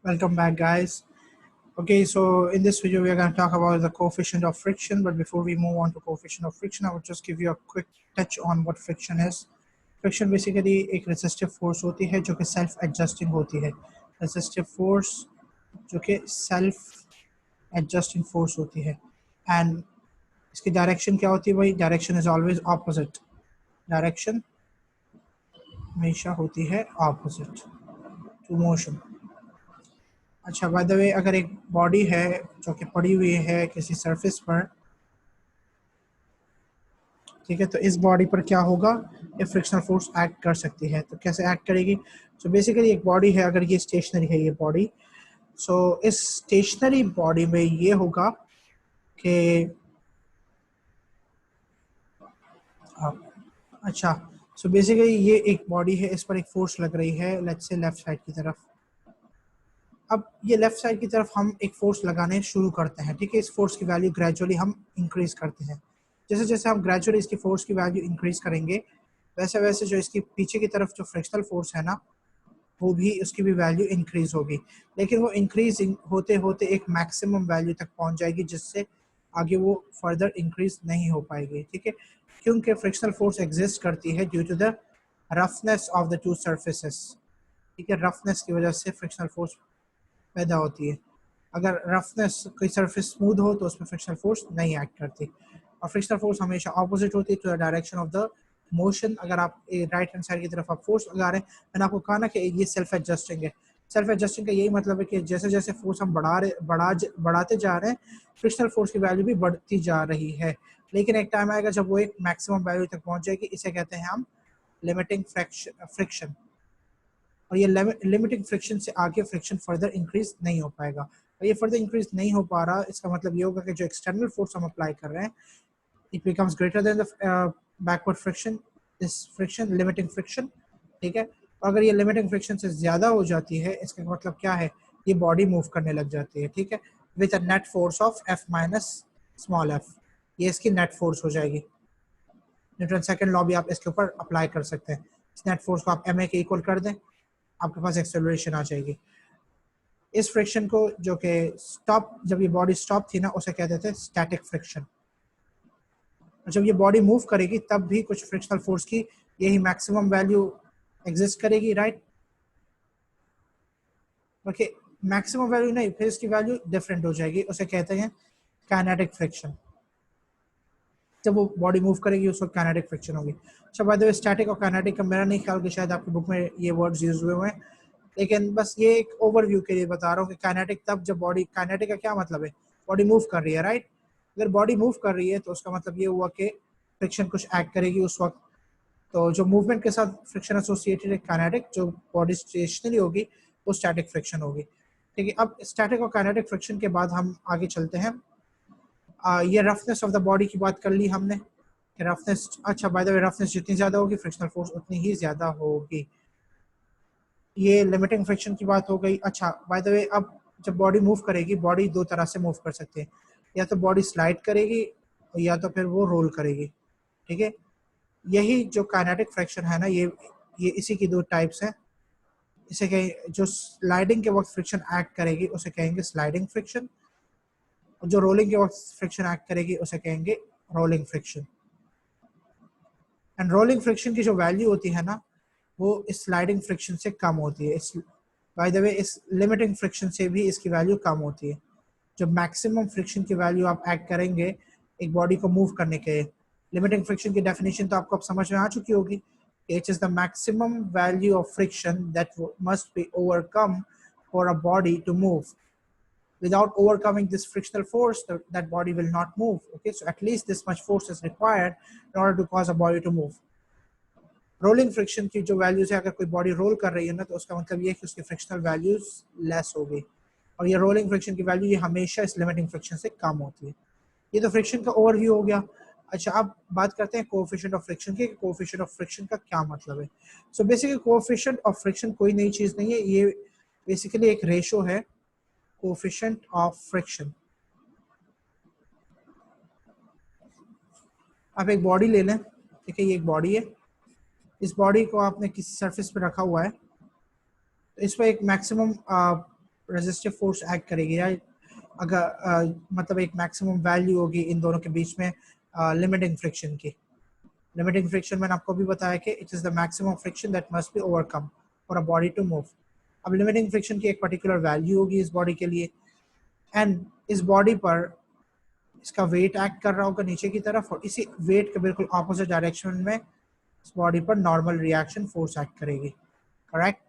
Welcome back, guys. Okay, so in this video, we are going to talk about the coefficient of friction. But before we move on to coefficient of friction, I would just give you a quick touch on what friction is. Friction basically एक resistive force होती है जो कि self adjusting होती है. Resistive force जो कि self adjusting force होती है. And इसकी direction क्या होती है भाई? Direction is always opposite. Direction हमेशा होती है opposite to motion. अच्छा, बाय द वे, अगर एक बॉडी है जो कि पड़ी हुई है किसी सरफेस पर, ठीक है, तो इस बॉडी पर क्या होगा? ये फ्रिक्शनल फोर्स एक्ट कर सकती है. तो कैसे एक्ट करेगी? सो बेसिकली एक बॉडी है, अगर ये स्टेशनरी है ये बॉडी, सो इस स्टेशनरी बॉडी में ये होगा कि अच्छा, सो बेसिकली ये एक बॉडी है, इस पर एक फोर्स लग रही है, लेट्स से लेफ्ट साइड की तरफ. अब ये लेफ्ट साइड की तरफ हम एक फोर्स लगाने शुरू करते हैं, ठीक है. इस फोर्स की वैल्यू ग्रेजुअली हम इंक्रीज करते हैं. जैसे जैसे हम ग्रेजुअली इसकी फोर्स की वैल्यू इंक्रीज करेंगे, वैसे वैसे जो इसकी पीछे की तरफ जो फ्रिक्शनल फोर्स है ना, वो भी उसकी भी वैल्यू इंक्रीज होगी. लेकिन वो इंक्रीज होते होते एक मैक्सिमम वैल्यू तक पहुंच जाएगी, जिससे आगे वो फर्दर इंक्रीज नहीं हो पाएगी, ठीक है. क्योंकि फ्रिक्शनल फोर्स एग्जिस्ट करती है due to the roughness of the two surfaces, ठीक है. रफनेस की वजह से फ्रिक्शनल फोर्स पैदा होती है. अगर रफनेस कोई सरफेस स्मूथ हो तो उसमें फ्रिक्शनल फोर्स नहीं एक्ट करती, और फ्रिक्शनल फोर्स हमेशा ऑपोजिट होती है to the direction of the motion. अगर आप राइट हैंड साइड की तरफ आप फोर्स लगा रहे हैं, मैंने आपको कहा ना कि ये सेल्फ एडजस्टिंग है. सेल्फ एडजस्टिंग का यही मतलब है कि जैसे जैसे फोर्स हम बढ़ाते जा रहे हैं, फ्रिक्शनल फोर्स की वैल्यू भी बढ़ती जा रही है. लेकिन एक टाइम आएगा जब वो एक मैक्सिमम वैल्यू तक पहुंच जाएगी. इसे कहते हैं हम लिमिटिंग फ्रिक्शन. और ये लिमिटिंग फ्रिक्शन से आगे फ्रिक्शन फर्दर इंक्रीज नहीं हो पाएगा. और ये फर्दर इंक्रीज नहीं हो पा रहा, इसका मतलब ये होगा कि जो एक्सटर्नल फोर्स हम अप्लाई कर रहे हैं, it becomes greater than the backward friction, this friction, limiting friction, ठीक है. और अगर ये लिमिटिंग फ्रिक्शन से ज्यादा हो जाती है, इसका मतलब क्या है? ये बॉडी मूव करने लग जाती है, ठीक है, with a net force of F minus small f. ये इसकी नेट फोर्स हो जाएगी. न्यूटन सेकंड लॉ भी आप इसके ऊपर अप्लाई कर सकते हैं. इस नेट फोर्स को आप ma के इक्वल कर दें, आपके पास एक्सेलरेशन आ जाएगी. इस फ्रिक्शन को जो कि स्टॉप, जब ये बॉडी स्टॉप थी ना, उसे कहते थे स्टैटिक फ्रिक्शन. जब ये बॉडी मूव करेगी तब भी कुछ फ्रिक्शनल फोर्स की यही मैक्सिमम वैल्यू एग्जिस्ट करेगी, राइट. ओके, मैक्सिमम वैल्यू नहीं, फिर इसकी वैल्यू डिफरेंट हो जाएगी, उसे कहते हैं काइनेटिक फ्रिक्शन. जब वो बॉडी मूव करेगी उस वक्त काइनेटिक फ्रिक्शन होगी. अच्छा, बाय द वे, स्टैटिक और काइनेटिक का मेरा नहीं ख्याल कि शायद आपकी बुक में ये वर्ड्स यूज हुए हैं, लेकिन बस ये एक ओवरव्यू के लिए बता रहा हूँ कि काइनेटिक तब जब बॉडी, काइनेटिक का क्या मतलब है? बॉडी मूव कर रही है, राइट. अगर बॉडी मूव कर रही है तो उसका मतलब ये हुआ कि फ्रिक्शन कुछ एक्ट करेगी उस वक्त. तो जो मूवमेंट के साथ फ्रिक्शन एसोसिएटेड है काइनेटिक, जो बॉडी स्टेशनरी होगी वो स्टैटिक फ्रिक्शन होगी, ठीक है. अब स्टैटिक और काइनेटिक फ्रिक्शन के बाद हम आगे चलते हैं. ये रफनेस ऑफ द बॉडी की बात कर ली हमने कि रफनेस, अच्छा बाय द वे, रफनेस जितनी ज्यादा होगी फ्रिक्शनल फोर्स उतनी ही ज्यादा होगी. ये लिमिटिंग फ्रिक्शन की बात हो गई. अच्छा, बाय द वे, अब जब बॉडी मूव करेगी, बॉडी दो तरह से मूव कर सकते हैं. या तो बॉडी स्लाइड करेगी या तो फिर वो रोल करेगी, ठीक है. यही जो काइनेटिक फ्रिक्शन है ना, ये इसी की दो टाइप्स हैं. इसे कहें, जो स्लाइडिंग के वक्त फ्रिक्शन एक्ट करेगी उसे कहेंगे स्लाइडिंग फ्रिक्शन, और जो रोलिंग के वक्त फ्रिक्शन एक्ट करेगी उसे कहेंगे rolling friction. And rolling friction की जो वैल्यू होती है ना, वो इस स्लाइडिंग फ्रिक्शन से कम होती है. इस, बाय द वे, इस लिमिटिंग फ्रिक्शन से भी इसकी वैल्यू कम होती है. जब मैक्सिमम फ्रिक्शन की वैल्यू आप ऐड करेंगे एक बॉडी को मूव करने के, लिमिटिंग फ्रिक्शन की डेफिनेशन तो आपको अब समझ में आ चुकी होगी. It is the maximum value of friction that must be overcome for a body to move. Without overcoming this frictional force, that body will not move. Okay, so at least this much force is required in order to cause a body to move. Rolling friction की जो values है, अगर कोई body roll कर रही है ना, तो उसका मतलब ये है कि उसकी फ्रिक्शनल वैल्यूज लेस हो गई. और ये रोलिंग फ्रिक्शन की वैल्यू ये हमेशा इस लिमिटिंग फ्रिक्शन से कम होती है. ये तो फ्रिक्शन का ओवरव्यू हो गया. अच्छा, अब बात करते हैं कोएफिशिएंट ऑफ फ्रिक्शन की. कोएफिशिएंट ऑफ फ्रिक्शन का क्या मतलब है? So basically coefficient of friction कोई नई चीज नहीं है, ये बेसिकली एक रेशो है, कोएफिशिएंट ऑफ फ्रिक्शन. आप एक बॉडी ले लें, ठीक है, ये एक बॉडी है. इस बॉडी को आपने किसी सरफेस पे रखा हुआ है, तो इस पर एक मैक्सिमम रेजिस्टिव फोर्स एक्ट करेगी, या अगर मतलब एक मैक्सिमम वैल्यू होगी इन दोनों के बीच में लिमिटिंग फ्रिक्शन की। लिमिटिंग फ्रिक्शन मैंने आपको भी बताया कि it is the maximum friction that must be overcome for a body to move. अब लिमिटिंग फ्रिक्शन की एक पर्टिकुलर वैल्यू होगी इस बॉडी के लिए, एंड इस बॉडी पर इसका वेट एक्ट कर रहा होगा नीचे की तरफ, और इसी वेट के बिल्कुल ऑपोजिट डायरेक्शन में इस बॉडी पर नॉर्मल रिएक्शन फोर्स एक्ट करेगी। करेक्ट?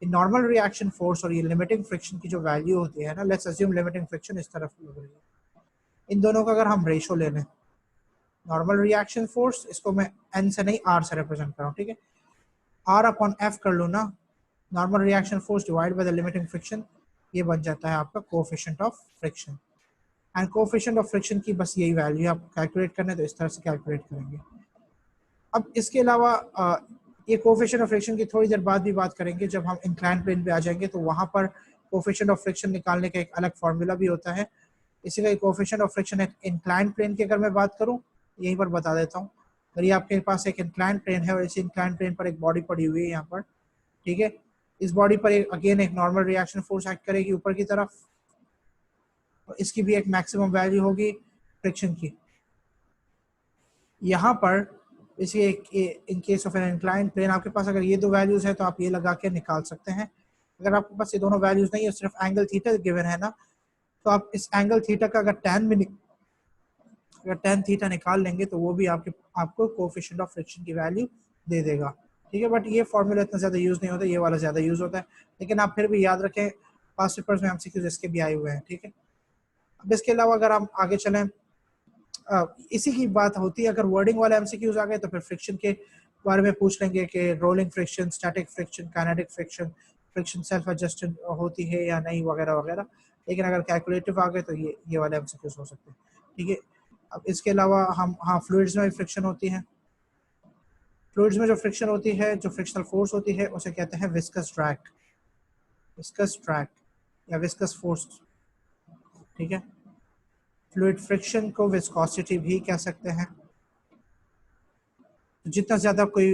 ये नॉर्मल रिएक्शन फोर्स और ये लिमिटिंग फ्रिक्शन की जो वैल्यू होती है ना, लेट्स अज्यूम लिमिटिंग फ्रिक्शन इस तरफ लग रही है, इन दोनों का अगर हम रेशो ले लें, नॉर्मल रिएक्शन फोर्स, इसको मैं एन से नहीं आर से रिप्रेजेंट कर रहा हूँ, ठीक है, आर अपॉन एफ कर लो ना, normal reaction force divide by the limiting friction, ये बन जाता है आपका coefficient of friction. And coefficient of friction की बस यही वैल्यू आप कैलकुलेट करने, तो इस तरह से कैलकुलेट करेंगे। अब इसके अलावा ये कोएफिशिएंट ऑफ फ्रिक्शन की थोड़ी देर बाद भी बात करेंगे, जब हम इंक्लाइन प्लेन पे आ जाएंगे तो वहां पर कोएफिशिएंट ऑफ फ्रिक्शन निकालने का एक अलग फार्मूला भी होता है। इसी का कोएफिशिएंट ऑफ फ्रिक्शन एक इंक्लाइन प्लेन की अगर मैं बात करूं, यहीं पर बता देता हूँ। अगर ये आपके पास एक इंक्लाइन प्लेन है और इस इंक्लाइन प्लेन पर एक बॉडी पड़ी हुई है यहाँ पर, ठीक है, इस बॉडी पर अगेन एक नॉर्मल रिएक्शन फोर्स एक्ट करेगी ऊपर की तरफ, और इसकी भी एक मैक्सिमम वैल्यू होगी फ्रिक्शन की। यहाँ पर इसी in case of an incline plane आपके पास अगर ये दो वैल्यूज है तो आप ये लगा के निकाल सकते हैं। अगर आपके पास ये दोनों वैल्यूज नहीं है, सिर्फ एंगल थीटा गिवन है ना, तो आप इस एंगल थीटा का अगर tan थीटा निकाल लेंगे तो वो भी आपको कोएफिशिएंट ऑफ फ्रिक्शन की वैल्यू दे देगा, ठीक है। बट ये फॉर्मूला इतना ज़्यादा यूज़ नहीं होता, ये वाला ज़्यादा यूज़ होता है, लेकिन आप फिर भी याद रखें, पास्ट पेपर्स में एमसीक्यूज इसके भी आए हुए हैं, ठीक है। अब इसके अलावा अगर हम आगे चलें, इसी की बात होती है, अगर वर्डिंग वाले एमसीक्यूज आ गए तो फिर फ्रिक्शन के बारे में पूछ लेंगे कि rolling friction, static friction, kinetic friction, friction self adjusted होती है या नहीं, वगैरह वगैरह। लेकिन अगर कैलकुलेटिव आ गए तो ये वाले एमसीक्यूज हो सकते हैं, ठीक है। अब इसके अलावा हम फ्लूइड्स में भी फ्रिक्शन होती है। फ्लूइड्स में जो फ्रिक्शन होती है, जो फ्रिक्शनल फोर्स होती है, उसे कहते हैं विस्कस ड्रैग, विस्कस ड्रैग या विस्कस फोर्स, ठीक है। फ्लूइड फ्रिक्शन को विस्कोसिटी भी कह सकते हैं। जितना ज़्यादा कोई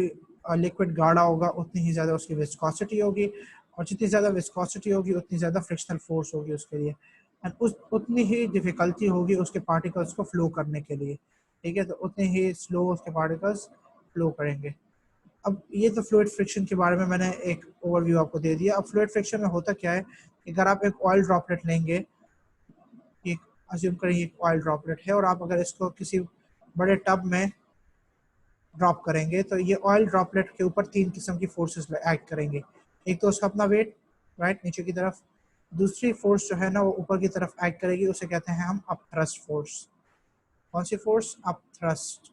लिक्विड गाढ़ा होगा उतनी ही ज़्यादा उसकी विस्कोसिटी होगी, और जितनी ज़्यादा विस्कोसिटी होगी उतनी ज़्यादा फ्रिक्शनल फोर्स होगी उसके लिए, एंड उतनी ही डिफ़िकल्टी होगी उसके पार्टिकल्स को फ्लो करने के लिए, ठीक है। तो उतने ही स्लो उसके पार्टिकल्स फ्लो करेंगे। अब ये तो फ्लूइड फ्रिक्शन के बारे में मैंने एक ओवरव्यू आपको दे दिया। अब फ्लूइड फ्रिक्शन में होता क्या है कि अगर आप एक ऑयल ड्रॉपलेट लेंगे, एक अज्यूम करें एक ऑयल ड्रॉपलेट है, और आप अगर इसको किसी बड़े टब में ड्रॉप करेंगे तो ये ऑयल ड्रॉपलेट के ऊपर तीन किस्म की फोर्सेस एक्ट करेंगे। एक तो उसका अपना वेट, राइट, नीचे की तरफ। दूसरी फोर्स जो है ना वो ऊपर की तरफ एक्ट करेगी, उसे कहते हैं हम अप थ्रस्ट फोर्स। कौन सी force? Up thrust.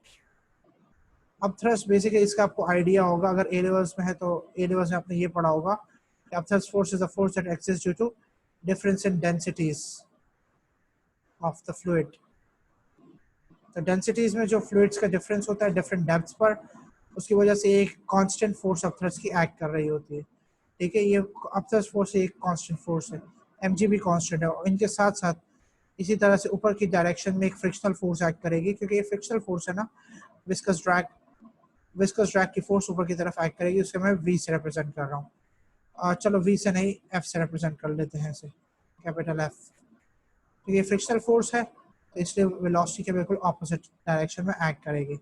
Up thrust basically इसका आपको आइडिया होगा, अगर ए लेवल्स में है तो ए लेवल्स में आपने ये पढ़ा होगा कि up thrust force is the force that exist due to difference in densities of the fluid. तो डेंसिटीज में जो फ्लूइड्स का डिफरेंस होता है डिफरेंट डेप्थ्स पर, उसकी वजह से एक कांस्टेंट फोर्स ऑफ थ्रस्ट की एक्ट कर रही होती है, ठीक है। ये ऑफ थ्रस्ट फोर्स एक कांस्टेंट फोर्स है, mg भी कांस्टेंट है, और इनके साथ साथ इसी तरह से ऊपर की डायरेक्शन में एक फ्रिक्शनल फोर्स एक्ट करेगी, क्योंकि ये फ्रिक्शनल फोर्स है ना, विस्कस ड्रैग की फोर्स ऊपर की तरफ एक्ट करेगी, उसके मैं v से रिप्रेजेंट कर रहा हूँ। चलो v से नहीं f से रिप्रेजेंट कर लेते हैं इसे, कैपिटल F। तो ये फ्रिक्शनल फोर्स है, तो इसलिए वेलोसिटी के बिल्कुल ऑपोजिट डायरेक्शन में एक्ट करेगी।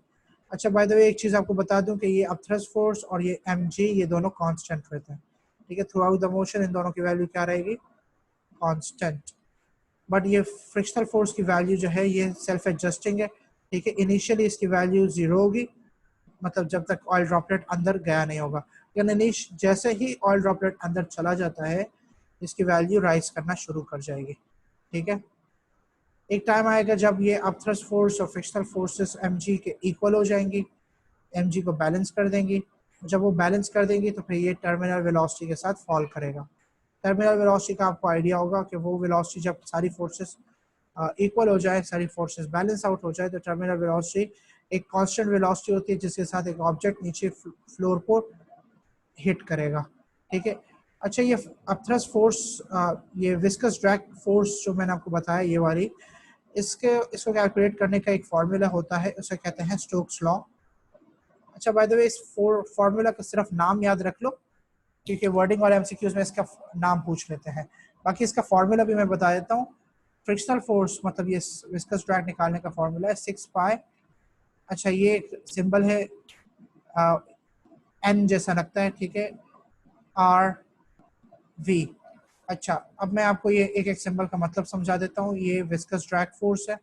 अच्छा, बाय द वे एक चीज़ आपको बता दूं कि ये अपथ्रस्ट फोर्स और ये mg ये दोनों कांस्टेंट रहते हैं, ठीक है। Through out the motion in दोनों की वैल्यू क्या रहेगी? कांस्टेंट। बट ये फ्रिक्शनल फोर्स की वैल्यू जो है ये सेल्फ एडजस्टिंग है, ठीक है। इनिशियली इसकी वैल्यू 0 होगी, मतलब जब तक ऑयल ड्रॉपलेट अंदर गया नहीं होगा, यानी जैसे ही ऑयल ड्रॉपलेट अंदर चला जाता है इसकी वैल्यू राइज करना शुरू कर जाएगी, ठीक है। एक टाइम आएगा जब ये अपथ्रस्ट फोर्स और फ्रिक्शनल फोर्सेस mg के इक्वल हो जाएंगी, mg को बैलेंस कर देंगी। जब वो बैलेंस कर देंगी तो फिर ये टर्मिनल वेलोसिटी के साथ फॉल करेगा। टर्मिनल वेलोसिटी का आपको आइडिया होगा कि वो वेलोसिटी जब सारी फोर्सेस इक्वल हो जाए, सारी फोर्सेस बैलेंस आउट हो जाए, तो टर्मिनल वेलोसिटी एक कांस्टेंट वेलोसिटी होती है जिसके साथ एक ऑब्जेक्ट नीचे फ्लोर को हिट करेगा, ठीक है। अच्छा, ये अपथ्रस्ट फोर्स, ये विस्कस ड्रैग फोर्स जो मैंने आपको बताया ये वाली, इसको कैलकुलेट करने का एक फार्मूला होता है, उसे कहते हैं स्टोक्स लॉ। अच्छा, बाय द वे इस फार्मूला का सिर्फ नाम याद रख लो, क्योंकि वर्डिंग वाले एमसीक्यूज में इसका नाम पूछ लेते हैं। बाकी इसका फॉर्मूला भी मैं बता देता हूँ। फ्रिक्शनल फोर्स मतलब ये विस्कस ड्रैग निकालने का फॉर्मूला है 6 पाई, अच्छा ये एक सिंबल है एन जैसा लगता है, ठीक है, आर वी। अच्छा अब मैं आपको ये एक एक सिंबल का मतलब समझा देता हूँ। ये विस्कस ड्रैग फोर्स है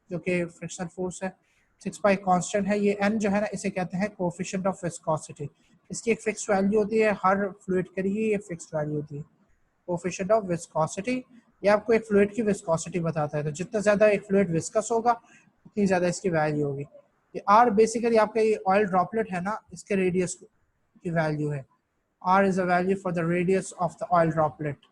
जो कि फ्रिक्शनल फोर्स है, 6 पाई कांस्टेंट है। ये एन जो है ना इसे कहते हैं कोफिशिएंट ऑफ विस्कोसिटी। इसकी एक फिक्स वैल्यू होती है, हर फ्लूइड के लिए ये फिक्स वैल्यू होती है, कोफिशिएंट ऑफ विस्कोसिटी। ये आपको एक फ्लूइड की विस्कोसिटी बताता है, तो जितना ज़्यादा एक फ्लूइड विस्कस होगा उतनी ज़्यादा इसकी वैल्यू होगी। ये आर बेसिकली आपका ये ऑयल ड्रॉपलेट है ना, इसके रेडियस की वैल्यू है। R is a value for the radius of the oil droplet.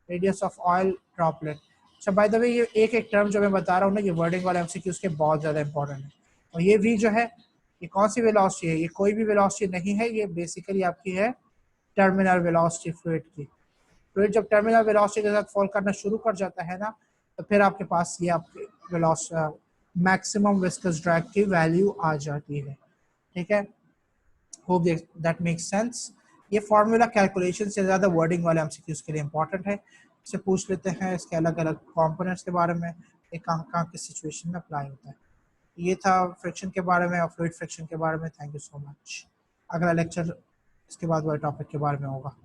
Radius of oil droplet. अच्छा बाय द वे ये एक एक टर्म जो मैं बता रहा हूँ ना, ये वर्डिंग वाले एमसीक्यूज के बहुत ज़्यादा इंपॉर्टेंट है। और ये V जो है ये कौन सी वेलोसिटी है? ये कोई भी वेलोसिटी नहीं है, ये बेसिकली आपकी है टर्मिनल वेलोसिटी फ्लूइड की। फ्लूइड जब टर्मिनल वेलोसिटी के साथ फॉल करना शुरू कर जाता है ना, तो फिर आपके पास ये आपकी वेलोसिटी मैक्सिमम विस्कस ड्रैग की वैल्यू आ जाती है, ठीक है। Hope that makes sense. ये फार्मूला कैलकुलेशन से ज़्यादा वर्डिंग वाले एमसीक्यूज के लिए इंपॉर्टेंट है। इससे पूछ लेते हैं इसके अलग अलग कंपोनेंट्स के बारे में, ये कहाँ कहाँ किस सिचुएशन में अप्लाई होता है। ये था फ्रिक्शन के बारे में और फ्लूइड फ्रिक्शन के बारे में। Thank you so much. अगला लेक्चर इसके बाद वाले टॉपिक के बारे में होगा।